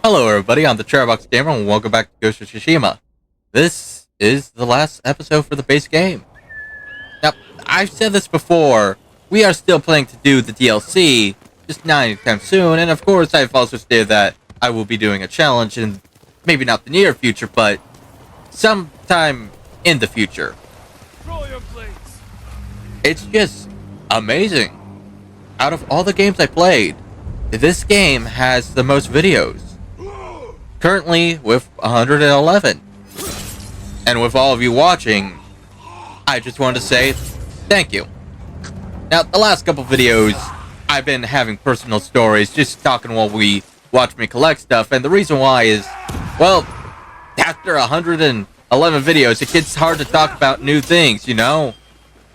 Hello everybody, I'm the Charbox Gamer and welcome back to Ghost of Tsushima. This is the last episode for the base game. Now, I've said this before, we are still planning to do the DLC, just not anytime soon, and of course I've also stated that I will be doing a challenge in maybe not the near future, but sometime in the future. It's just amazing. Out of all the games I played, this game has the most videos. Currently with 111. And with all of you watching, I just wanted to say thank you. Now, the last couple videos, I've been having personal stories, just talking while we watch me collect stuff, and the reason why is, well, after 111 videos, it gets hard to talk about new things, you know?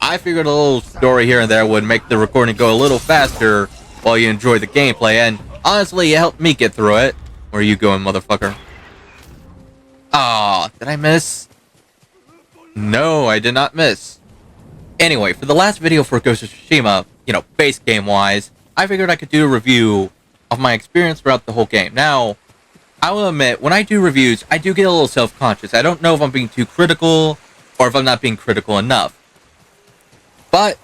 I figured a little story here and there would make the recording go a little faster while you enjoy the gameplay, and honestly, it helped me get through it. Where are you going, motherfucker? Aw, did I miss? No, I did not miss. Anyway, for the last video for Ghost of Tsushima, you know, base game-wise, I figured I could do a review of my experience throughout the whole game. Now, I will admit, when I do reviews, I do get a little self-conscious. I don't know if I'm being too critical, or if I'm not being critical enough. But,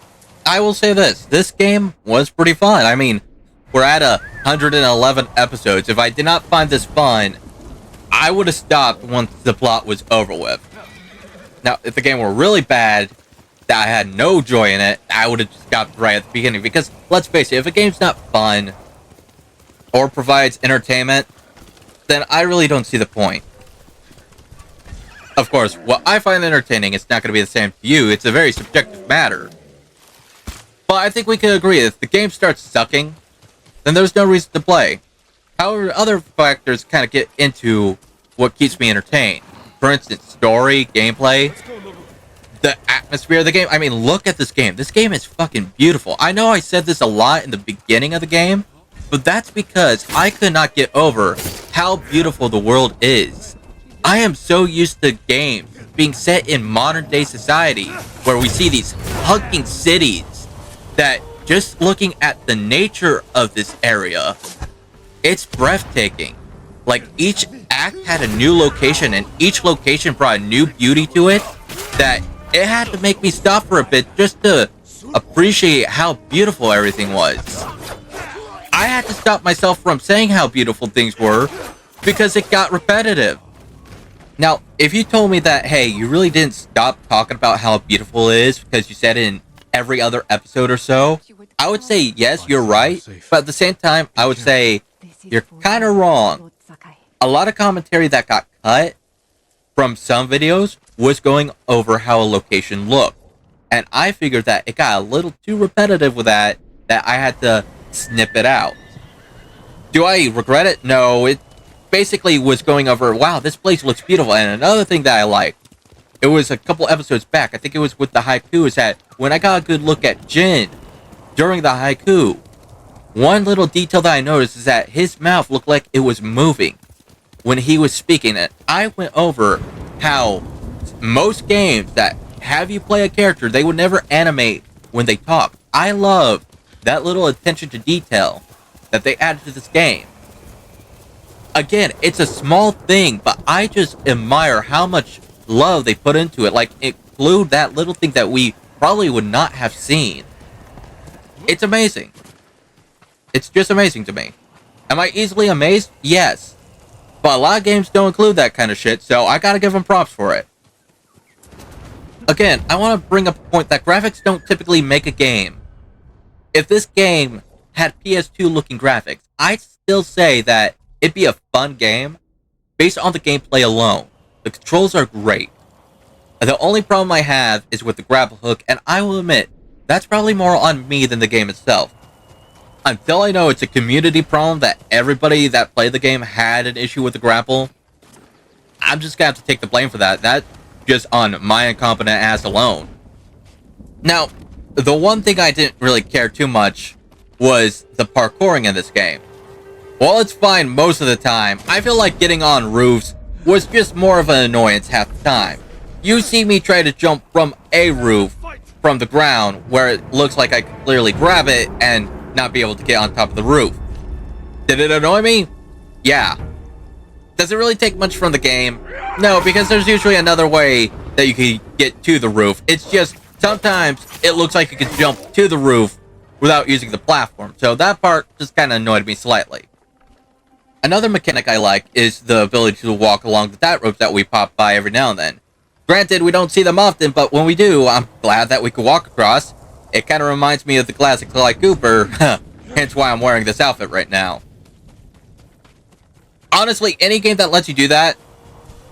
I will say this game was pretty fun. I mean, we're at 111 episodes. If I did not find this fun, I would have stopped once the plot was over with. Now, if the game were really bad, that I had no joy in it, I would have just stopped right at the beginning. Because, let's face it, if a game's not fun, or provides entertainment, then I really don't see the point. Of course, what I find entertaining is not going to be the same to you. It's a very subjective matter. But I think we can agree, if the game starts sucking, then there's no reason to play. However, other factors kind of get into what keeps me entertained. For instance, story, gameplay, the atmosphere of the game. I mean, look at this game. This game is fucking beautiful. I know I said this a lot in the beginning of the game, but that's because I could not get over how beautiful the world is. I am so used to games being set in modern day society where we see these hulking cities that just looking at the nature of this area, it's breathtaking. Like, each act had a new location, and each location brought a new beauty to it, that it had to make me stop for a bit just to appreciate how beautiful everything was. I had to stop myself from saying how beautiful things were, because it got repetitive. Now, if you told me that, hey, you really didn't stop talking about how beautiful it is because you said it in every other episode or so, I would say, yes, you're right, but at the same time, I would say, you're kind of wrong. A lot of commentary that got cut from some videos was going over how a location looked, and I figured that it got a little too repetitive with that I had to snip it out. Do I regret it? No, it basically was going over, wow, this place looks beautiful, and another thing that I liked, it was a couple episodes back, I think it was with the haiku, is that when I got a good look at Jin during the haiku, one little detail that I noticed is that his mouth looked like it was moving when he was speaking. And I went over how most games that have you play a character, they would never animate when they talk. I love that little attention to detail that they added to this game. Again, it's a small thing, but I just admire how much love they put into it. Like, include that little thing that we probably would not have seen. It's amazing. It's just amazing to me. Am I easily amazed? Yes. But a lot of games don't include that kind of shit, so I gotta give them props for it. Again, I want to bring up a point that graphics don't typically make a game. If this game had PS2 looking graphics, I'd still say that it'd be a fun game based on the gameplay alone. The controls are great. The only problem I have is with the grapple hook, and I will admit, that's probably more on me than the game itself. Until I know it's a community problem that everybody that played the game had an issue with the grapple, I'm just gonna have to take the blame for that. That's just on my incompetent ass alone. Now, the one thing I didn't really care too much was the parkouring in this game. While it's fine most of the time, I feel like getting on roofs was just more of an annoyance half the time. You see me try to jump from a roof from the ground where it looks like I could clearly grab it and not be able to get on top of the roof. Did it annoy me? Yeah. Does it really take much from the game? No, because there's usually another way that you can get to the roof. It's just sometimes it looks like you can jump to the roof without using the platform. So that part just kind of annoyed me slightly. Another mechanic I like is the ability to walk along the tightropes that we pop by every now and then. Granted, we don't see them often, but when we do, I'm glad that we can walk across. It kind of reminds me of the classic Sly Cooper, hence why I'm wearing this outfit right now. Honestly, any game that lets you do that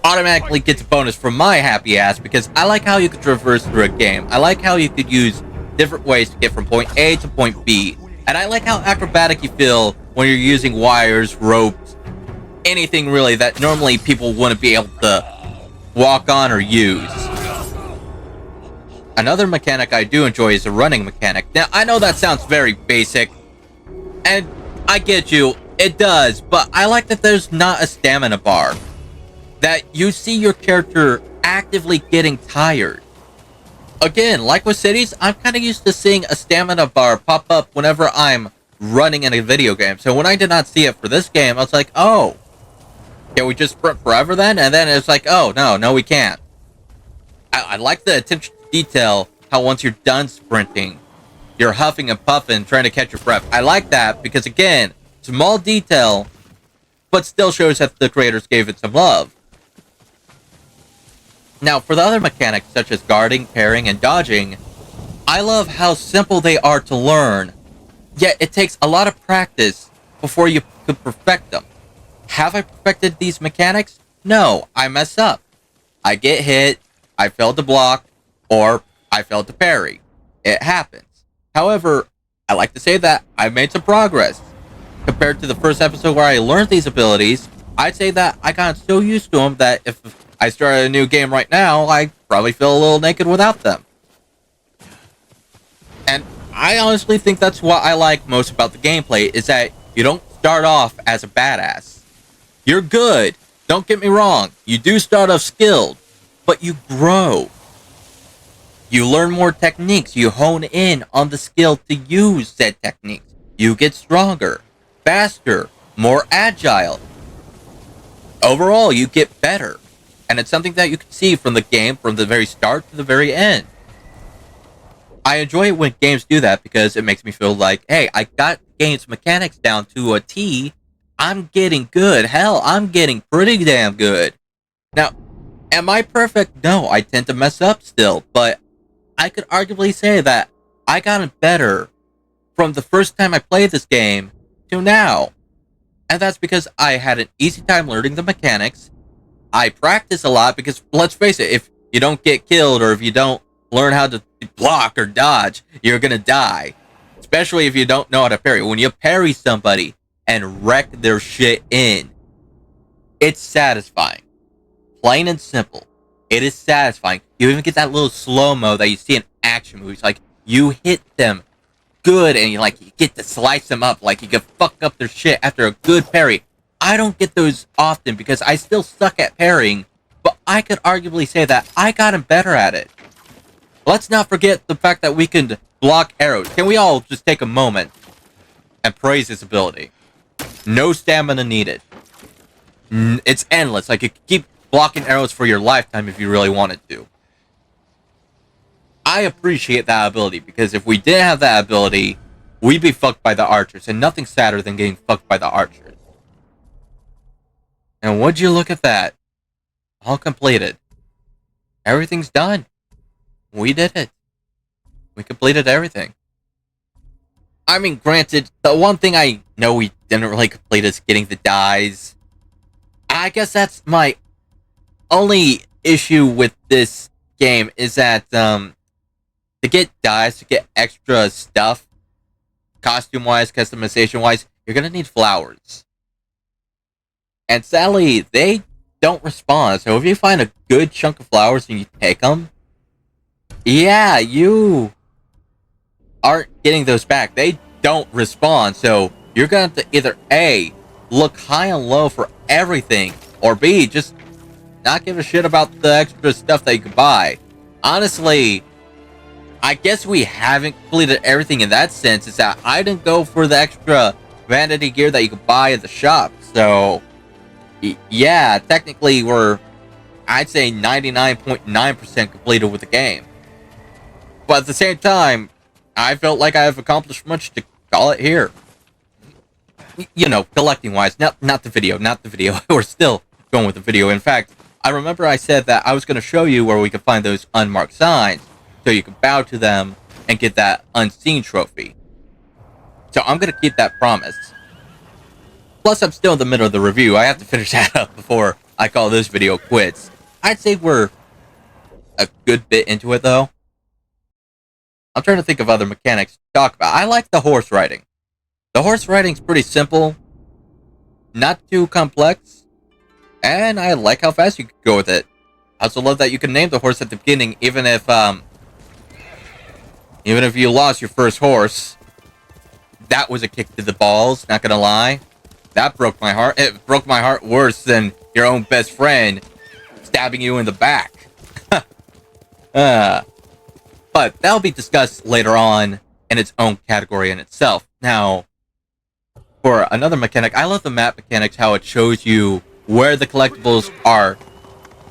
automatically gets a bonus from my happy ass, because I like how you could traverse through a game. I like how you could use different ways to get from point A to point B. And I like how acrobatic you feel when you're using wires, ropes, anything really that normally people wouldn't be able to walk on or use. Another mechanic I do enjoy is the running mechanic. Now, I know that sounds very basic, and I get you, it does, but I like that there's not a stamina bar. That you see your character actively getting tired. Again, like with cities, I'm kind of used to seeing a stamina bar pop up whenever I'm running in a video game. So when I did not see it for this game, I was like, oh, can we just sprint forever then? And then it's like, oh, no, we can't. I like the attention to detail, how once you're done sprinting, you're huffing and puffing, trying to catch your breath. I like that because, again, small detail, but still shows that the creators gave it some love. Now, for the other mechanics, such as guarding, parrying, and dodging, I love how simple they are to learn, yet it takes a lot of practice before you could perfect them. Have I perfected these mechanics? No, I mess up. I get hit, I fail to block, or I fail to parry. It happens. However, I like to say that I made some progress. Compared to the first episode where I learned these abilities, I'd say that I got so used to them that if I started a new game right now, I probably feel a little naked without them. And I honestly think that's what I like most about the gameplay, is that you don't start off as a badass. You're good, don't get me wrong, you do start off skilled, but you grow. You learn more techniques, you hone in on the skill to use said techniques. You get stronger, faster, more agile. Overall, you get better. And it's something that you can see from the game from the very start to the very end. I enjoy it when games do that because it makes me feel like, hey, I got game's mechanics down to a T. I'm getting good. Hell, I'm getting pretty damn good. Now, am I perfect? No, I tend to mess up still, but I could arguably say that I gotten better from the first time I played this game to now. And that's because I had an easy time learning the mechanics. I practice a lot because, let's face it, if you don't get killed or if you don't learn how to block or dodge, you're gonna die. Especially if you don't know how to parry. When you parry somebody and wreck their shit in, it's satisfying. Plain and simple. It is satisfying. You even get that little slow-mo that you see in action movies. Like, you hit them good and you get to slice them up. Like, you can fuck up their shit after a good parry. I don't get those often because I still suck at parrying, but I could arguably say that I gotten better at it. Let's not forget the fact that we can block arrows. Can we all just take a moment and praise this ability? No stamina needed. It's endless. Like, you can keep blocking arrows for your lifetime if you really wanted to. I appreciate that ability because if we didn't have that ability, we'd be fucked by the archers, and nothing's sadder than getting fucked by the archers. And would you look at that? All completed. Everything's done. We did it. We completed everything. I mean, granted, the one thing I know we didn't really complete is getting the dyes. I guess that's my only issue with this game, is that, to get dyes, to get extra stuff, costume-wise, customization-wise, you're gonna need flowers. And sadly, they don't respond. So if you find a good chunk of flowers and you take them, yeah, you aren't getting those back. They don't respond. So you're going to either A, look high and low for everything, or B, just not give a shit about the extra stuff that you can buy. Honestly, I guess we haven't completed everything in that sense. Is that I didn't go for the extra vanity gear that you could buy at the shop. So Yeah, technically we're, I'd say 99.9% completed with the game. But at the same time, I felt like I've accomplished much to call it here. You know, collecting wise, not the video, not the video. We're still going with the video. In fact, I remember I said that I was going to show you where we could find those unmarked signs, so you can bow to them and get that unseen trophy. So I'm going to keep that promise. Plus, I'm still in the middle of the review. I have to finish that up before I call this video quits. I'd say we're a good bit into it, though. I'm trying to think of other mechanics to talk about. I like the horse riding. The horse riding's pretty simple, not too complex, and I like how fast you can go with it. I also love that you can name the horse at the beginning, even if you lost your first horse. That was a kick to the balls, not gonna lie. That broke my heart. It broke my heart worse than your own best friend stabbing you in the back. But that'll be discussed later on in its own category in itself. Now, for another mechanic, I love the map mechanics, how it shows you where the collectibles are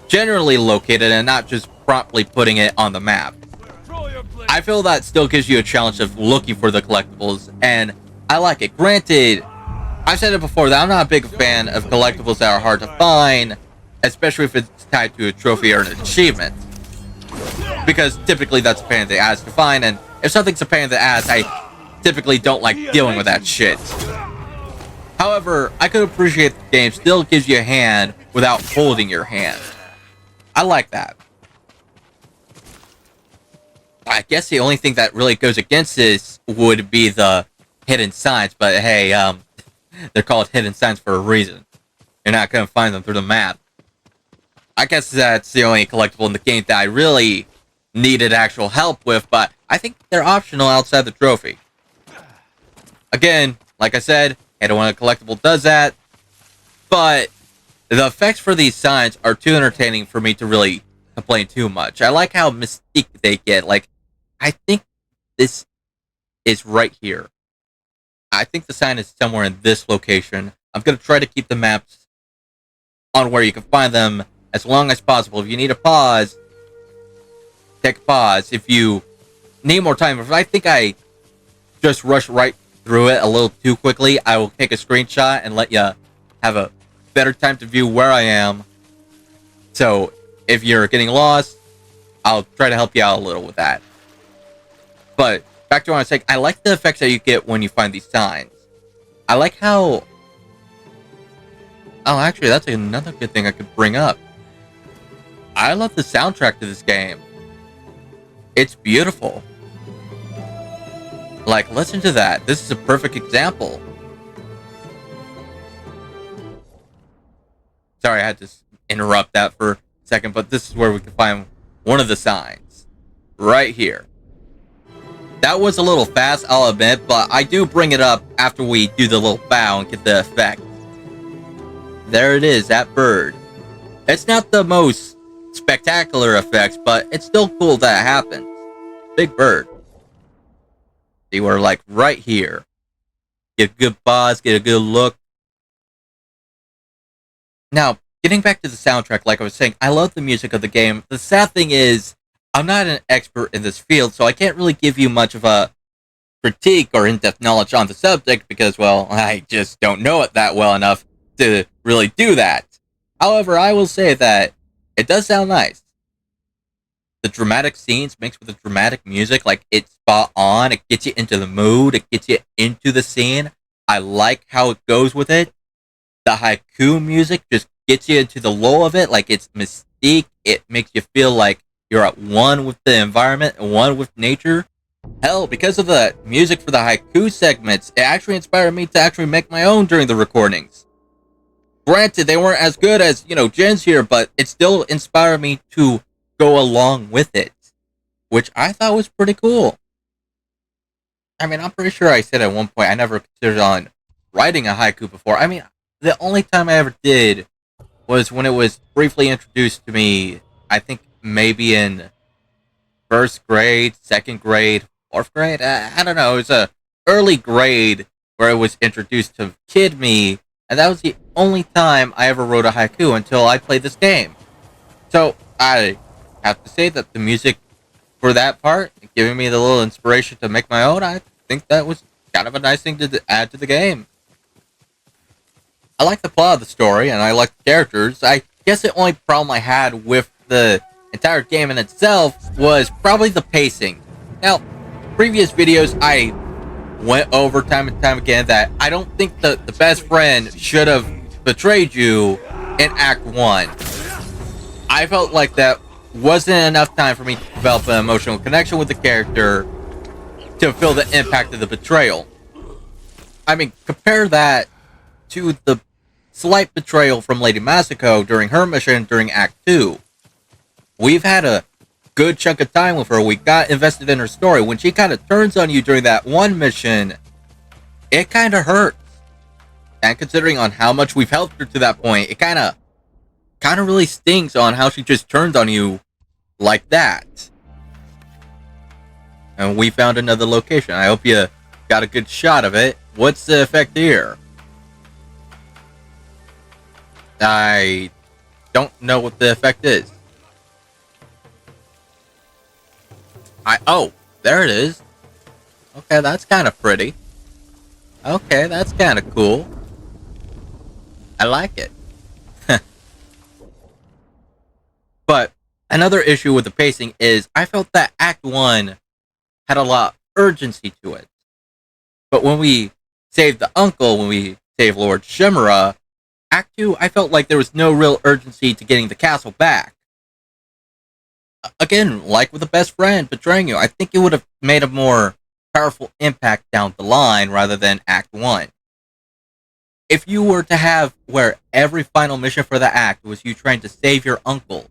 generally located and not just promptly putting it on the map. I feel that still gives you a challenge of looking for the collectibles, and I like it. Granted, I've said it before that I'm not a big fan of collectibles that are hard to find, especially if it's tied to a trophy or an achievement. Because typically that's a pain in the ass to find, and if something's a pain in the ass, I typically don't like dealing with that shit. However, I could appreciate the game still gives you a hand without holding your hand. I like that. I guess the only thing that really goes against this would be the hidden signs, but hey, they're called hidden signs for a reason. You're not gonna find them through the map. I guess that's the only collectible in the game that I really needed actual help with, but I think they're optional outside the trophy. Again, like I said, I don't want a collectible does that, but the effects for these signs are too entertaining for me to really complain too much. I like how mystique they get. Like, I think this is right here. I think the sign is somewhere in this location. I'm going to try to keep the maps on where you can find them as long as possible. If you need a pause, take a pause. If you need more time, if I think I just rushed right through it a little too quickly, I will take a screenshot and let you have a better time to view where I am. So if you're getting lost, I'll try to help you out a little with that. But back to what I was saying, I like the effects that you get when you find these signs. I like how... Oh, actually, that's another good thing I could bring up. I love the soundtrack to this game. It's beautiful. Like, listen to that. This is a perfect example. Sorry, I had to interrupt that for a second, but this is where we can find one of the signs. Right here. That was a little fast, I'll admit, but I do bring it up after we do the little bow and get the effect. There it is, that bird. It's not the most spectacular effects, but it's still cool that it happens. Big bird. See, we're like right here. Get a good pause, get a good look. Now, getting back to the soundtrack, like I was saying, I love the music of the game. The sad thing is, I'm not an expert in this field, so I can't really give you much of a critique or in-depth knowledge on the subject because, well, I just don't know it that well enough to really do that. However, I will say that it does sound nice. The dramatic scenes mixed with the dramatic music, like, it's spot on. It gets you into the mood. It gets you into the scene. I like how it goes with it. The haiku music just gets you into the lull of it, like it's mystique. It makes you feel like you're at one with the environment and one with nature. Hell, because of the music for the haiku segments, it actually inspired me to actually make my own during the recordings. Granted, they weren't as good as, Jen's here, but it still inspired me to go along with it, which I thought was pretty cool. I mean, I'm pretty sure I said at one point I never considered on writing a haiku before. I mean, the only time I ever did was when it was briefly introduced to me, I think maybe in first grade, second grade, fourth grade. I don't know. It was a early grade where it was introduced to kid me and that was the only time I ever wrote a haiku until I played this game. So I have to say that the music for that part, giving me the little inspiration to make my own, I think that was kind of a nice thing to add to the game. I like the plot of the story, and I like the characters. I guess the only problem I had with the entire game in itself was probably the pacing. Now, previous videos, I went over time and time again that I don't think the best friend should have betrayed you in Act 1. I felt like that wasn't enough time for me to develop an emotional connection with the character to feel the impact of the betrayal. I mean, compare that to the slight betrayal from Lady Masako during her mission during Act 2. We've had a good chunk of time with her. We got invested in her story. When she kind of turns on you during that one mission, it kind of hurts. And considering on how much we've helped her to that point, it kind of really stings on how she just turned on you like that. And we found another location. I hope you got a good shot of it. What's the effect here? I don't know what the effect is. Oh, there it is. Okay, that's kind of pretty. Okay, that's kind of cool. I like it. But another issue with the pacing is I felt that Act 1 had a lot of urgency to it. But when we saved the uncle, when we saved Lord Shimura, Act 2, I felt like there was no real urgency to getting the castle back. Again, like with the best friend betraying you, I think it would have made a more powerful impact down the line rather than Act 1. If you were to have where every final mission for the act was you trying to save your uncle,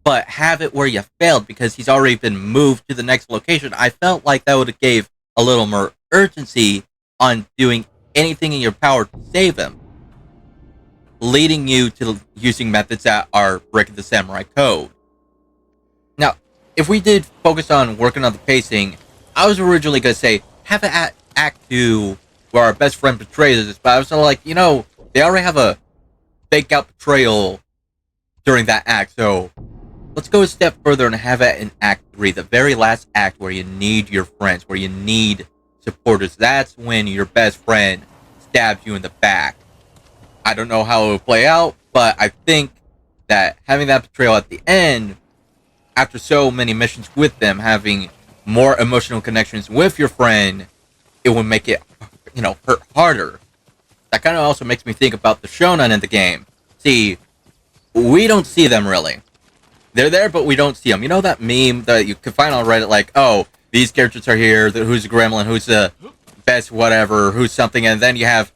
but have it where you failed because he's already been moved to the next location, I felt like that would have gave a little more urgency on doing anything in your power to save him, leading you to using methods that are breaking the samurai code. Now, if we did focus on working on the pacing, I was originally going to say, have an Act 2 where our best friend betrays us, but I was like, they already have a fake out betrayal during that act, so let's go a step further and have it in Act 3, the very last act where you need your friends, where you need supporters. That's when your best friend stabs you in the back. I don't know how it will play out, but I think that having that betrayal at the end, after so many missions with them, having more emotional connections with your friend, it will make it, hurt harder. That kind of also makes me think about the shonen in the game. See, we don't see them really. They're there, but we don't see them. You know that meme that you can find on Reddit, like, oh, these characters are here, who's a gremlin, who's the best whatever, who's something, and then you have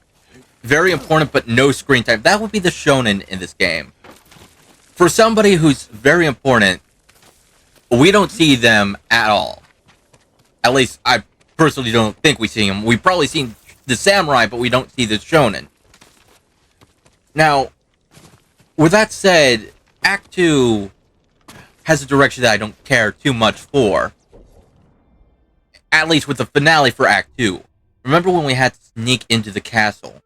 very important but no screen time. That would be the shonen in this game. For somebody who's very important, we don't see them at all. At least, I personally don't think we see them. We've probably seen the samurai, but we don't see the shonen. Now, with that said, Act 2 has a direction that I don't care too much for. At least with the finale for Act 2. Remember when we had to sneak into the castle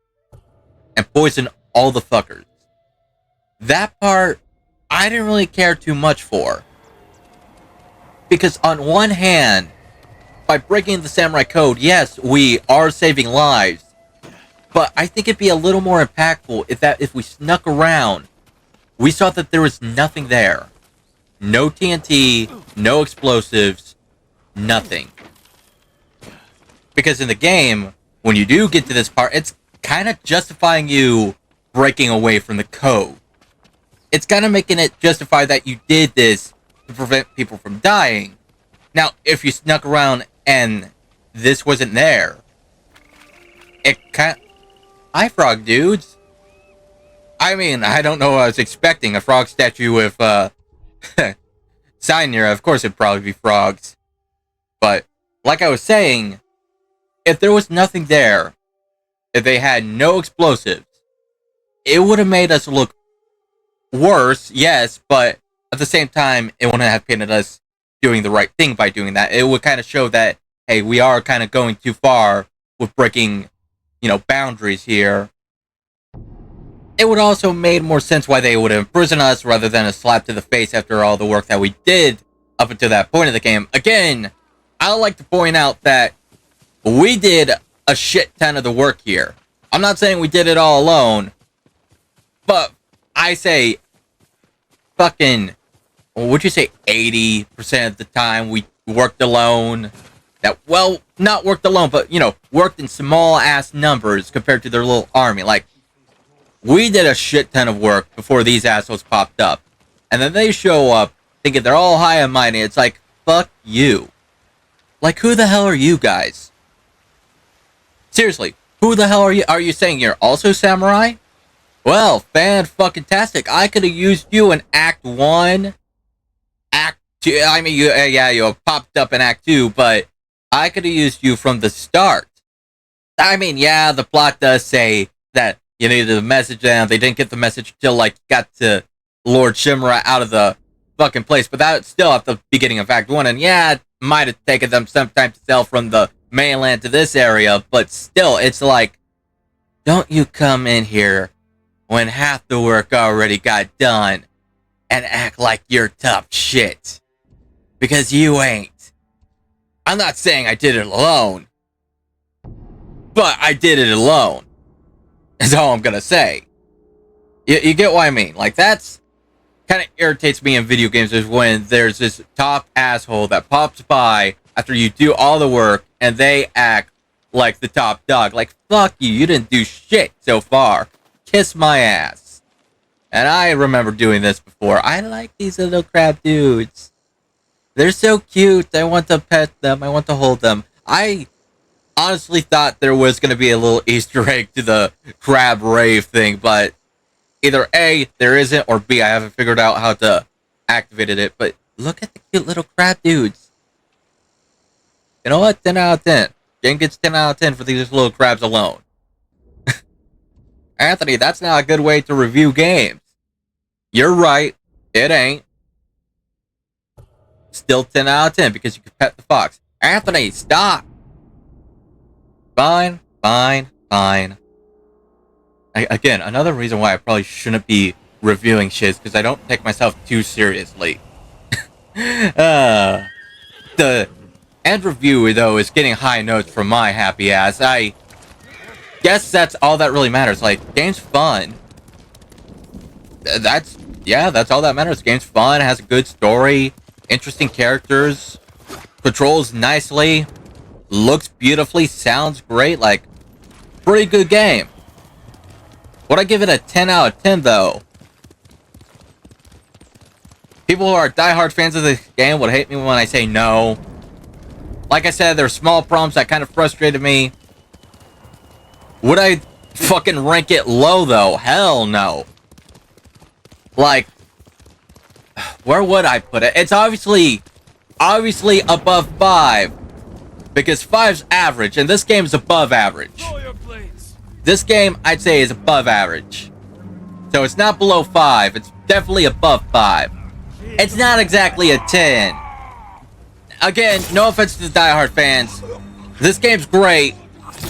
and poison all the fuckers? That part, I didn't really care too much for. Because on one hand, by breaking the samurai code, yes, we are saving lives. But I think it'd be a little more impactful if we snuck around, we saw that there was nothing there. No TNT, no explosives, nothing. Because in the game, when you do get to this part, it's kind of justifying you breaking away from the code. It's kind of making it justify that you did this to prevent people from dying. Now, if you snuck around and this wasn't there, it kind of... Hi, frog dudes. I mean, I don't know what I was expecting. A frog statue with, sign here. Of course it'd probably be frogs. But, like I was saying, if there was nothing there, if they had no explosives, it would have made us look worse, yes, but at the same time, it wouldn't have painted us doing the right thing by doing that. It would kind of show that, hey, we are kind of going too far with breaking, boundaries here. it would also made more sense why they would imprison us rather than a slap to the face after all the work that we did up until that point of the game. Again, I would like to point out that we did a shit ton of the work here. I'm not saying we did it all alone, but I say fucking, would you say 80% of the time we worked alone? That, well, not worked alone, but, you know, worked in small-ass numbers compared to their little army. Like, we did a shit ton of work before these assholes popped up. And then they show up thinking they're all high and mighty. It's like, fuck you. Like, who the hell are you guys? Seriously, who the hell are you? Are you saying you're also samurai? Well, fan-fucking-tastic. I could have used you in Act 1. Act 2. I mean, you popped up in Act 2, but I could have used you from the start. I mean, yeah, the plot does say that you needed the message down. They didn't get the message till, like, got to Lord Shimura out of the fucking place. But that's still at the beginning of Act 1. And yeah, it might have taken them some time to sail from the mainland to this area. But still, it's like, don't you come in here when half the work already got done and act like you're tough shit. Because you ain't. I'm not saying I did it alone. But I did it alone. Is all I'm gonna say. You get what I mean? Like, that's kind of irritates me in video games, is when there's this top asshole that pops by after you do all the work and they act like the top dog. Like, fuck you, you didn't do shit so far. Kiss my ass. And I remember doing this before. I like these little crab dudes. They're so cute. I want to pet them. I want to hold them. I honestly thought there was going to be a little Easter egg to the crab rave thing, but either A, there isn't, or B, I haven't figured out how to activate it. But look at the cute little crab dudes. You know what? 10 out of 10. Game gets 10 out of 10 for these little crabs alone. Anthony, that's not a good way to review games. You're right. It ain't. Still 10 out of 10 because you can pet the fox. Anthony, stop. Fine. Again, another reason why I probably shouldn't be reviewing shit is because I don't take myself too seriously. The end review, though, is getting high notes from my happy ass. I guess that's all that really matters. Like, game's fun. That's all that matters. Game's fun, has a good story, interesting characters, controls nicely, looks beautifully, sounds great. Like, pretty good game. Would I give it a 10 out of 10, though? People who are diehard fans of the game would hate me when I say no. Like I said, there are small problems that kind of frustrated me. Would I fucking rank it low, though? Hell no. Like, where would I put it? It's obviously above 5. Because 5's average, and this game is above average. This game, I'd say, is above average. So it's not below 5. It's definitely above 5. It's not exactly a 10. Again, no offense to the diehard fans. This game's great,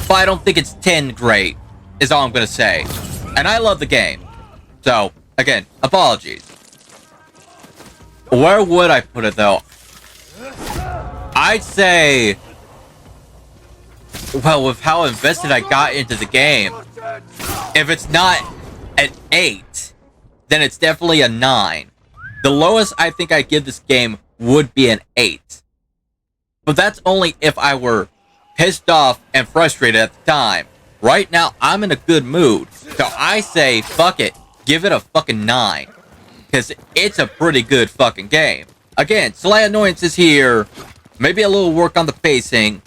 but I don't think it's 10 great, is all I'm going to say. And I love the game. So, again, apologies. Where would I put it, though? I'd say, well, with how invested I got into the game, if it's not an 8, then it's definitely a 9. The lowest I think I'd give this game would be an 8. But that's only if I were pissed off and frustrated at the time. Right now, I'm in a good mood. So I say, fuck it. Give it a fucking 9. Because it's a pretty good fucking game. Again, slight annoyances here. Maybe a little work on the pacing.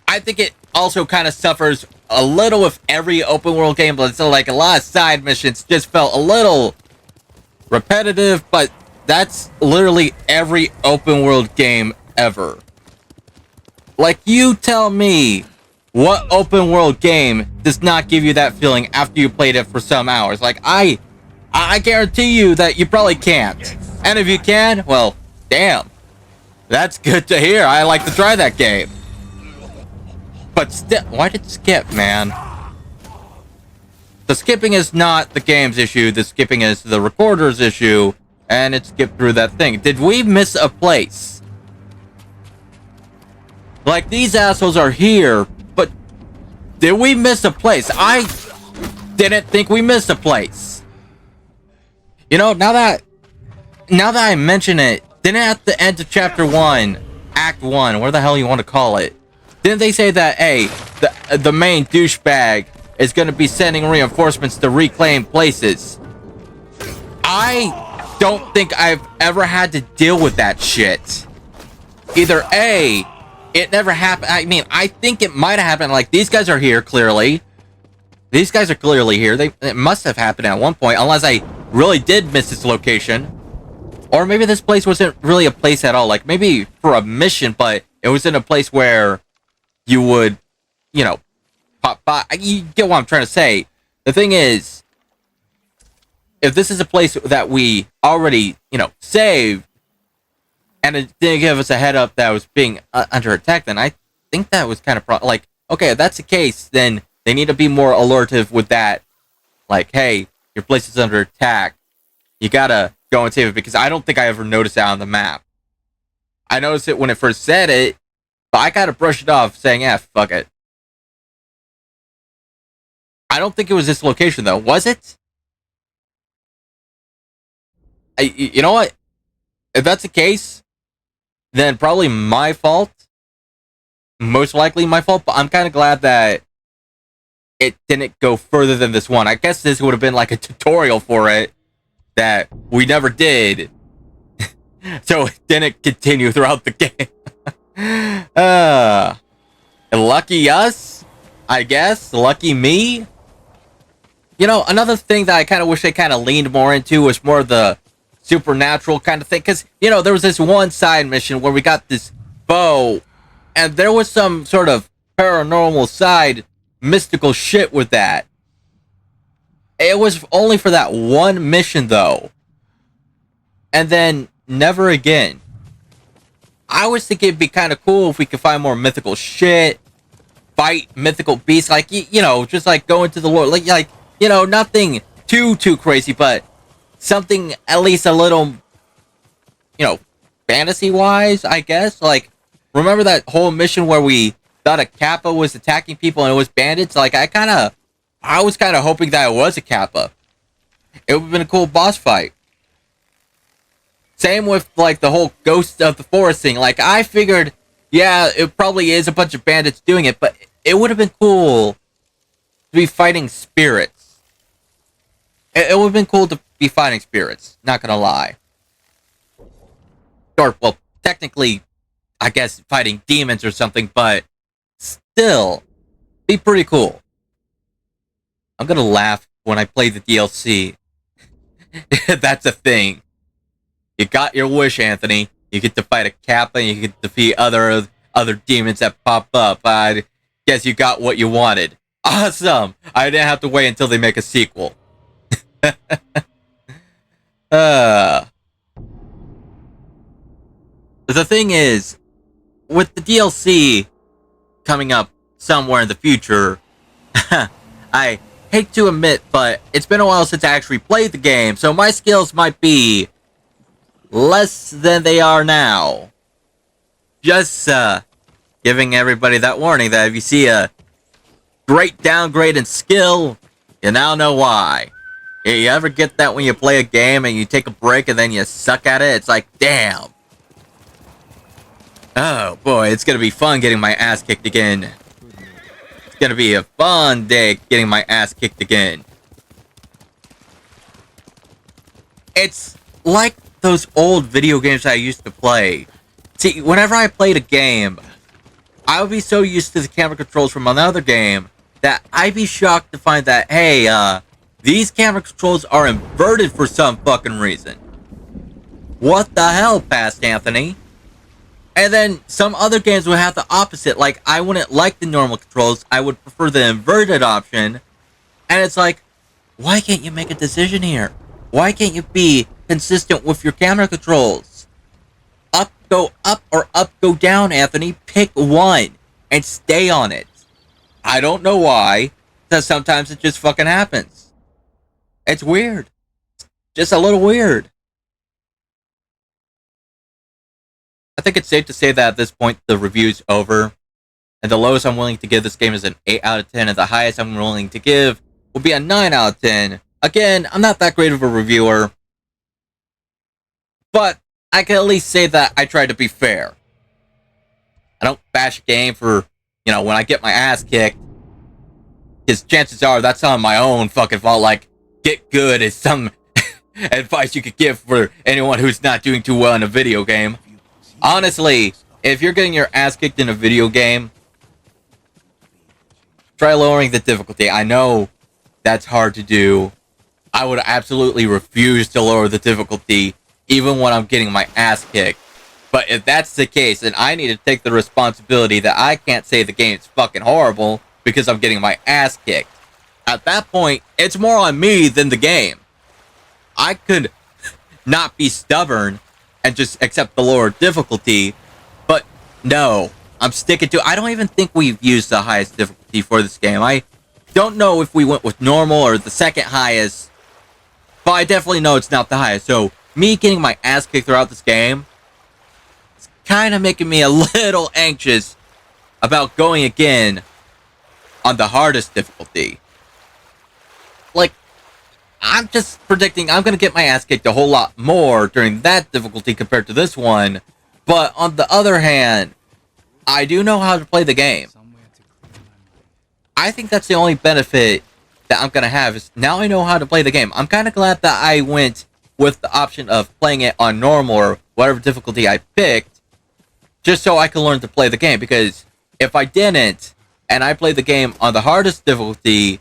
I think it also kind of suffers a little with every open world game, but it's like a lot of side missions just felt a little repetitive, but that's literally every open world game ever. Like, you tell me what open world game does not give you that feeling after you played it for some hours. Like, I guarantee you that you probably can't. And if you can, well, damn. That's good to hear. I like to try that game. But still, why did it skip, man? The skipping is not the game's issue. The skipping is the recorder's issue. And it skipped through that thing. Did we miss a place? Like, these assholes are here, but did we miss a place? I didn't think we missed a place. You know, now that I mention it, didn't at the end of chapter 1, act 1, where the hell you want to call it, didn't they say that, hey, the main douchebag is going to be sending reinforcements to reclaim places? I don't think I've ever had to deal with that shit. Either A, it never happened. I mean, I think it might have happened. Like, these guys are here, clearly. These guys are clearly here. It must have happened at one point, unless I really did miss this location. Or maybe this place wasn't really a place at all. Like, maybe for a mission, but it was in a place where you would, you know, pop by. You get what I'm trying to say. The thing is, if this is a place that we already, you know, saved, and it didn't give us a head up that was being under attack, then I think that was kind of like, okay, if that's the case, then they need to be more alertive with that. Like, hey, your place is under attack. You gotta go and save it, because I don't think I ever noticed that on the map. I noticed it when it first said it, but I gotta brush it off saying, yeah, fuck it. I don't think it was this location, though. Was it? You know what? If that's the case, then probably my fault. Most likely my fault, but I'm kind of glad that it didn't go further than this one. I guess this would have been like a tutorial for it that we never did. So it didn't continue throughout the game. Lucky us, I guess. Lucky me. You know, another thing that I kind of wish they kind of leaned more into was more of the supernatural kind of thing. Because, you know, there was this one side mission where we got this bow, and there was some sort of paranormal side mystical shit with that. It was only for that one mission, though. And then never again. I was thinking it'd be kind of cool if we could find more mythical shit, fight mythical beasts, like, you know, just like go into the lore, like, you know, nothing too crazy, but something at least a little, you know, fantasy-wise, I guess. Like, remember that whole mission where we thought a Kappa was attacking people and it was bandits? Like, I was kind of hoping that it was a Kappa. It would have been a cool boss fight. Same with, like, the whole Ghost of the Forest thing. Like, I figured, yeah, it probably is a bunch of bandits doing it, but it would have been cool to be fighting spirits. It would have been cool to be fighting spirits, not gonna lie. Or, well, technically, I guess fighting demons or something, but still, be pretty cool. I'm gonna laugh when I play the DLC. That's a thing. You got your wish, Anthony. You get to fight a Kappa, and you get to defeat other demons that pop up. I guess you got what you wanted. Awesome! I didn't have to wait until they make a sequel. The thing is, with the DLC coming up somewhere in the future, I hate to admit, but it's been a while since I actually played the game, so my skills might be less than they are now. Just giving everybody that warning that if you see a great downgrade in skill, you now know why. You ever get that when you play a game and you take a break and then you suck at it? It's like, damn. Oh boy, it's gonna be fun getting my ass kicked again. It's gonna be a fun day getting my ass kicked again. It's like those old video games I used to play. See, whenever I played a game, I would be so used to the camera controls from another game that I'd be shocked to find that, hey, these camera controls are inverted for some fucking reason. What the hell, Past Anthony? And then some other games would have the opposite. Like, I wouldn't like the normal controls. I would prefer the inverted option. And it's like, why can't you make a decision here? Why can't you be consistent with your camera controls? Up, go up, or up, go down, Anthony. Pick one and stay on it. I don't know why. that sometimes it just fucking happens. It's weird. Just a little weird. I think it's safe to say that at this point the review's over. And the lowest I'm willing to give this game is an 8 out of 10, and the highest I'm willing to give will be a 9 out of 10. Again, I'm not that great of a reviewer, but I can at least say that I tried to be fair. I don't bash a game for, when I get my ass kicked, because chances are that's on my own fucking fault. Like, get good is some advice you could give for anyone who's not doing too well in a video game. Honestly, if you're getting your ass kicked in a video game, try lowering the difficulty. I know that's hard to do. I would absolutely refuse to lower the difficulty, even when I'm getting my ass kicked. But if that's the case, then I need to take the responsibility that I can't say the game's fucking horrible because I'm getting my ass kicked. At that point, it's more on me than the game. I could not be stubborn and just accept the lower difficulty, but no, I'm sticking to it. I don't even think we've used the highest difficulty for this game. I don't know if we went with normal or the second highest, but I definitely know it's not the highest. So me getting my ass kicked throughout this game is kind of making me a little anxious about going again on the hardest difficulty. Like, I'm just predicting I'm going to get my ass kicked a whole lot more during that difficulty compared to this one. But on the other hand, I do know how to play the game. I think that's the only benefit that I'm going to have is now I know how to play the game. I'm kind of glad that I went with the option of playing it on normal or whatever difficulty I picked, just so I can learn to play the game. Because if I didn't, and I played the game on the hardest difficulty,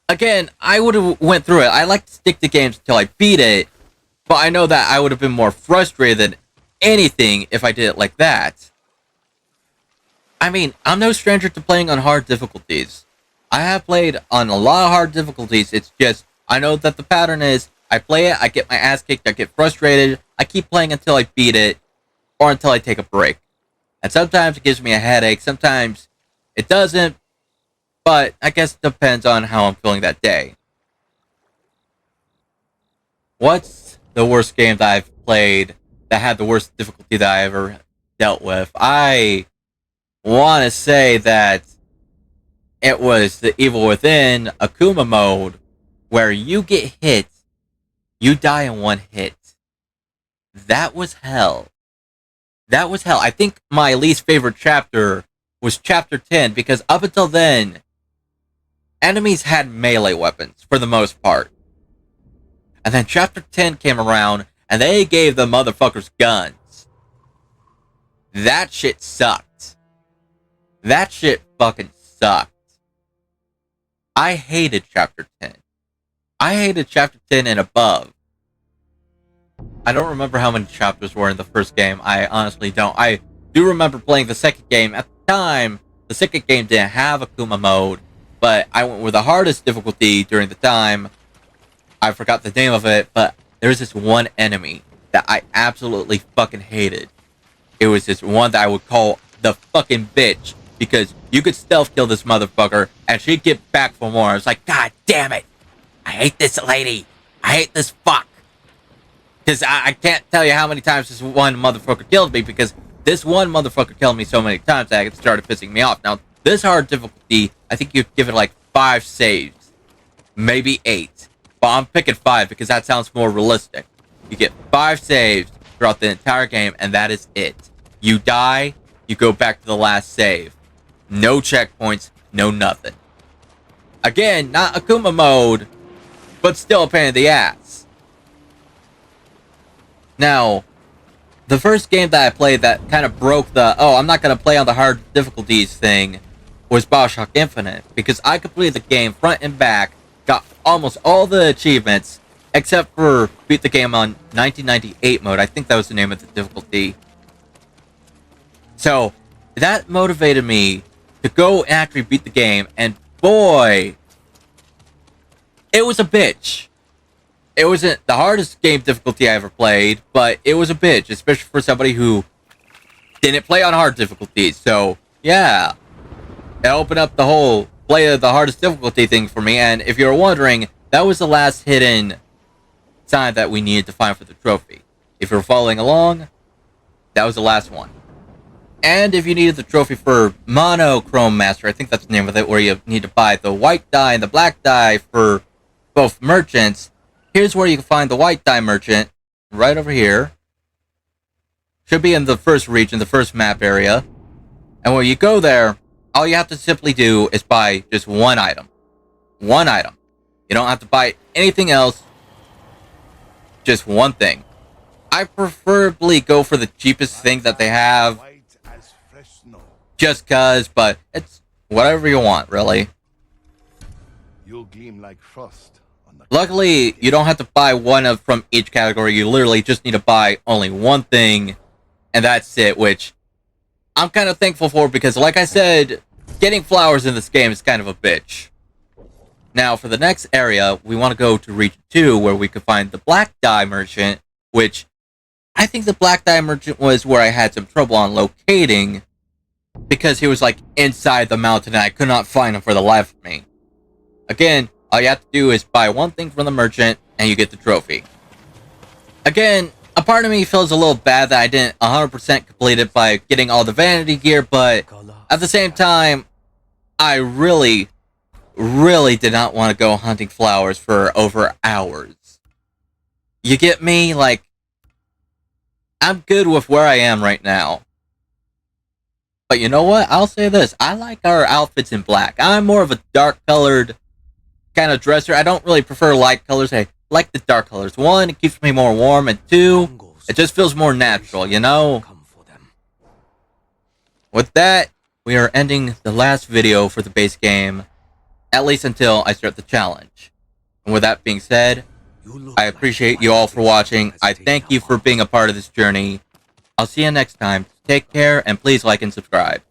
again, I would have went through it. I like to stick to games until I beat it, but I know that I would have been more frustrated than anything if I did it like that. I mean, I'm no stranger to playing on hard difficulties. I have played on a lot of hard difficulties. It's just, I know that the pattern is, I play it, I get my ass kicked, I get frustrated, I keep playing until I beat it, or until I take a break. And sometimes it gives me a headache, sometimes it doesn't, but I guess it depends on how I'm feeling that day. What's the worst game that I've played that had the worst difficulty that I ever dealt with? I want to say that it was the Evil Within Akuma mode, where you get hit, you die in one hit. That was hell. That was hell. I think my least favorite chapter was chapter 10, because up until then, enemies had melee weapons for the most part. And then chapter 10 came around, and they gave the motherfuckers guns. That shit sucked. That shit fucking sucked. I hated chapter 10. I hated chapter 10 and above. I don't remember how many chapters were in the first game. I honestly don't. I do remember playing the second game. At the time, the second game didn't have Akuma mode, but I went with the hardest difficulty during the time. I forgot the name of it, but there was this one enemy that I absolutely fucking hated. It was this one that I would call the fucking bitch, because you could stealth kill this motherfucker, and she'd get back for more. I was like, God damn it! I hate this lady! I hate this fuck! Because I can't tell you how many times this one motherfucker killed me, because this one motherfucker killed me so many times that it started pissing me off. Now, this hard difficulty, I think you'd give it like 5 saves. Maybe 8. But I'm picking 5 because that sounds more realistic. You get 5 saves throughout the entire game, and that is it. You die, you go back to the last save. No checkpoints, no nothing. Again, not Akuma mode, but still a pain in the ass. Now, the first game that I played that kind of broke the, oh, I'm not going to play on the hard difficulties thing, was BioShock Infinite, because I completed the game front and back, got almost all the achievements, except for beat the game on 1998 mode. I think that was the name of the difficulty. So, that motivated me to go and actually beat the game, and boy, it was a bitch. It wasn't the hardest game difficulty I ever played, but it was a bitch, especially for somebody who didn't play on hard difficulties. So, yeah, it opened up the whole play the hardest difficulty thing for me, and if you're wondering, that was the last hidden sign that we needed to find for the trophy. If you're following along, that was the last one. And if you needed the trophy for Monochrome Master, I think that's the name of it, where you need to buy the white dye and the black dye for both merchants, here's where you can find the white dye merchant, right over here. Should be in the first region, the first map area. And when you go there, all you have to simply do is buy just one item. One item. You don't have to buy anything else. Just one thing. I preferably go for the cheapest thing that they have. Just cause, but it's whatever you want, really. You'll gleam like frost on the Luckily, you don't have to buy one of from each category. You literally just need to buy only one thing, and that's it, which I'm kind of thankful for because, like I said, getting flowers in this game is kind of a bitch. Now, for the next area, we want to go to Region 2, where we could find the Black Dye Merchant, which I think the Black Dye Merchant was where I had some trouble on locating, because he was, like, inside the mountain, and I could not find him for the life of me. Again, all you have to do is buy one thing from the merchant, and you get the trophy. Again, a part of me feels a little bad that I didn't 100% complete it by getting all the vanity gear, but at the same time, I really did not want to go hunting flowers for over hours. You get me? Like, I'm good with where I am right now. But you know what? I'll say this. I like our outfits in black. I'm more of a dark-colored kind of dresser. I don't really prefer light colors. I like the dark colors. One, it keeps me more warm, and two, it just feels more natural, you know? With that, we are ending the last video for the base game, at least until I start the challenge. And with that being said, I appreciate you all for watching. I thank you for being a part of this journey. I'll see you next time. Take care, and please like and subscribe.